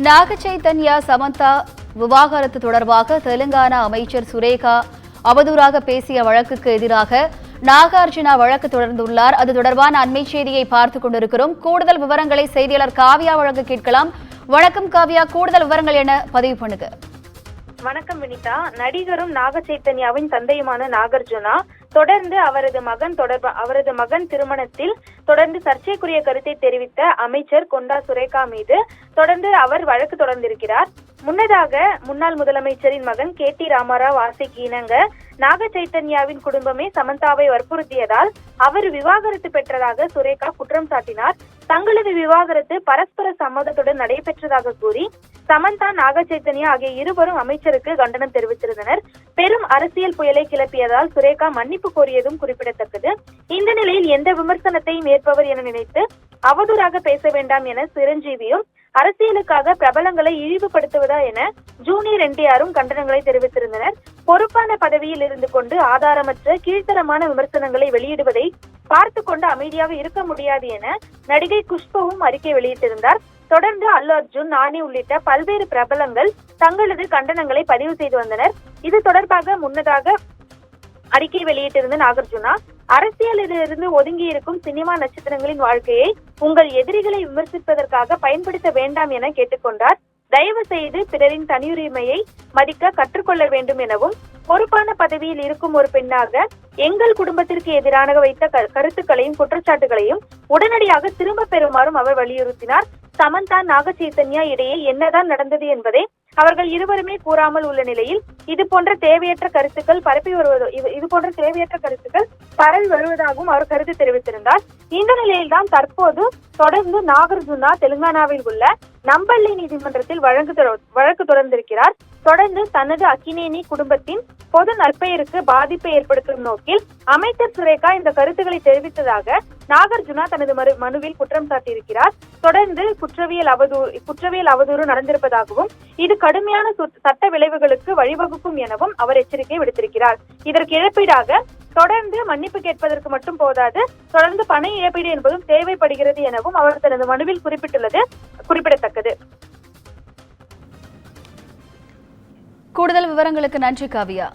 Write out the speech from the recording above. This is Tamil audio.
நாக சைத்தன்யா சமந்தா விவாகரத்து தொடர்பாக தெலுங்கானா அமைச்சர் சுரேகா அவதூறாக பேசிய வழக்குக்கு எதிராக நாகார்ஜுனா வழக்கு தொடர்ந்துள்ளார். அது தொடர்பான அண்மை செய்தியை பார்த்துக் கொண்டிருக்கிறோம். கூடுதல் விவரங்களை செய்தியாளர் காவ்யா வழங்க கேட்கலாம். வணக்கம் காவ்யா, கூடுதல் விவரங்கள் என பதிவு பண்ணுங்க. வணக்கம் வினிதா. நடிகரும் நாக சைத்தன்யாவின் தந்தையுமான நாகார்ஜுனா தொடர்ந்து அவரது மகன் திருமணத்தில் தொடர்ந்து சர்ச்சைக்குரிய கருத்தை தெரிவித்த அமைச்சர் கொண்டா சுரேகா மீது தொடர்ந்து அவர் வழக்கு தொடர்ந்திருக்கிறார். முன்னதாக முன்னாள் முதலமைச்சரின் மகன் KT ராமாராவ் ஆசைக்கு இணங்க நாக சைத்தன்யாவின் குடும்பமே சமந்தாவை வற்புறுத்தியதால் அவர் விவாகரத்து பெற்றதாக சுரேகா குற்றம் சாட்டினார். தங்களது விவாகரத்து பரஸ்பர சம்மதத்துடன் நடைபெற்றதாக கூறி சமந்தா, நாக சைத்தன்யா ஆகிய இருவரும் அமைச்சருக்கு கண்டனம் தெரிவித்திருந்தனர். பெரும் அரசியல் புயலை கிளப்பியதால் சுரேகா மன்னிப்பு கோரியதும் குறிப்பிடத்தக்கது. இந்த நிலையில் எந்த விமர்சனத்தையும் ஏற்பவர் என நினைத்து அவதூறாக பேச வேண்டாம் என சிரஞ்சீவியும், அரசியலுக்காக பிரபலங்களை இழிவுபடுத்துவதா என ஜூனியர் NTRம் கண்டனங்களை தெரிவித்திருந்தனர். பொறுப்பான பதவியில் இருந்து கொண்டு ஆதாரமற்ற கீழ்த்தரமான விமர்சனங்களை வெளியிடுவதை பார்த்து கொண்டு அமைதியாக இருக்க முடியாது என நடிகை குஷ்புவும் அறிக்கை வெளியிட்டிருந்தார். தொடர்ந்து அல்லு அர்ஜுன், நானி உள்ளிட்ட பல்வேறு பிரபலங்கள் தங்களது கண்டனங்களை பதிவு செய்து வந்தனர். இது தொடர்பாக முன்னதாக அறிக்கை வெளியிட்டிருந்த நாகார்ஜுனா, அரசியலிலிருந்து ஒதுங்கி இருக்கும் சினிமா நட்சத்திரங்களின் வாழ்க்கையை உங்கள் எதிரிகளை விமர்சிப்பதற்காக பயன்படுத்த வேண்டாம் என கேட்டுக்கொண்டார். தயவு செய்து பிறரின் தனியுரிமையை மதிக்க கற்றுக்கொள்ள வேண்டும் எனவும், பொறுப்பான பதவியில் இருக்கும் ஒரு பெண்ணாக எங்கள் குடும்பத்திற்கு எதிரான வைத்த கருத்துக்களையும் குற்றச்சாட்டுகளையும் உடனடியாக திரும்ப பெறுமாறும் அவர் வலியுறுத்தினார். சமந்தா, நாக சைத்தன்யா இடையே என்னதான் நடந்தது என்பதை அவர்கள் இருவருமே கூறாமல் உள்ள நிலையில் இது போன்ற தேவையற்ற கருத்துக்கள் பரவி வருவதாகவும் அவர் கருத்து தெரிவித்திருந்தார். இந்த நிலையில்தான் தற்போது தொடர்ந்து நாகார்ஜுனா தெலுங்கானாவில் உள்ள நம்பள்ளி நீதிமன்றத்தில் வழக்கு தொடர்ந்திருக்கிறார். தொடர்ந்து தனது அக்கினேனி குடும்பத்தின் பொது நற்பெயருக்கு பாதிப்பை ஏற்படுத்தும் நோக்கில் அமைச்சர் சுரேகா இந்த கருத்துக்களை தெரிவித்ததாக நாகார்ஜுனா தனது மனுவில் குற்றம் சாட்டியிருக்கிறார். தொடர்ந்து குற்றவியல் அவதூறு நடந்திருப்பதாகவும், இது கடுமையான சட்ட விளைவுகளுக்கு வழிவகுக்கும் எனவும் அவர் எச்சரிக்கை விடுத்திருக்கிறார். இதற்கு இழப்பீடாக தொடர்ந்து மன்னிப்பு கேட்பதற்கு மட்டும் போதாது, தொடர்ந்து பண இழப்பீடு என்பதும் தேவைப்படுகிறது எனவும் அவர் தனது மனுவில் குறிப்பிட்டுள்ளது குறிப்பிடத்தக்கது. கூடுதல் விவரங்களுக்கு நன்றி காவ்யா.